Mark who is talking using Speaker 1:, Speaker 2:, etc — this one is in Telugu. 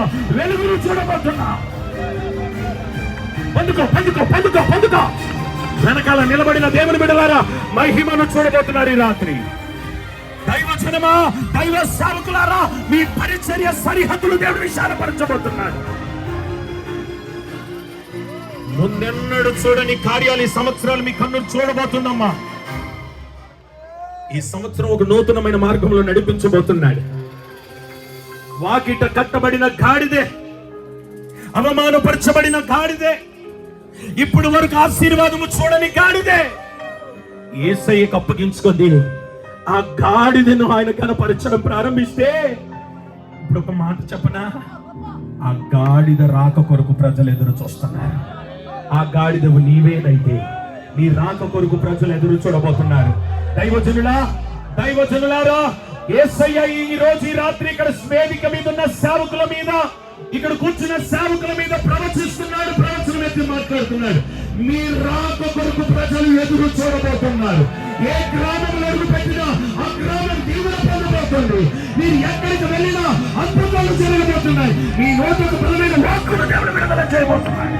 Speaker 1: చూడబోతున్నా, వెలుగును చూడబోతున్నా. పొందుకో పొందుకో పొందుకో పొందుకో. వెనకాల నిలబడిన దేవుని బిడ్డలారా, మహిమను చూడబోతున్నారు ఈ రాత్రి. దైవజనమా, దైవ సేవకులారా, మీ పరిచర్య సరిహద్దులు దేవుడు విశాలపరచబోతున్నాడు. ముందెన్నడు చూడని కార్యాలు ఈ సంవత్సరాలు మీ కన్ను చూడబోతుందమ్మా. ఈ సంవత్సరం ఒక నూతనమైన మార్గంలో నడిపించబోతున్నాడు. వాకిట కట్టబడిన గాడిదే, అవమానపరచబడిన గాడిదే, ఇప్పుడు వరకు ఆశీర్వాదము చూడని గాడిదే యేసయ్యకు అప్పగించుకుంది. ఆ గాడిదను ఆయన కనపరచడం ప్రారంభిస్తే, ఇప్పుడు ఒక మాట చెప్పనా, ఆ గాడిద రాక కొరకు ప్రజలు ఎదురు చూస్తున్నారు. ఆ గాడిదవు నీవేనైతే నీ రాక కొరకు ప్రజలు ఎదురు చూడబోతున్నారు. దైవజనులారా, యేసయ్య ఈ రోజు ఈ రాత్రి ఇక్కడ వేదిక మీద ఉన్న సేవకుల మీద, ఇక్కడ కూర్చున్న సేవకుల మీద ప్రవచిస్తున్నాడు, ప్రవచనం ఎత్తి మాట్లాడుతున్నాడు. మీ రాక కొరకు ప్రజలు ఎదురు చూడబోతున్నారు. ఏ గ్రామంలో అడుగు పెట్టినా ఆ గ్రామం దీవెన పొందబోతుంది. మీరు ఎక్కడికి వెళ్ళినా అద్భుతాలు జరగబోతున్నాయి. మీ నోటికి బలమైన వాక్కును దేవుడు విడుదల చేయబోతున్నాడు.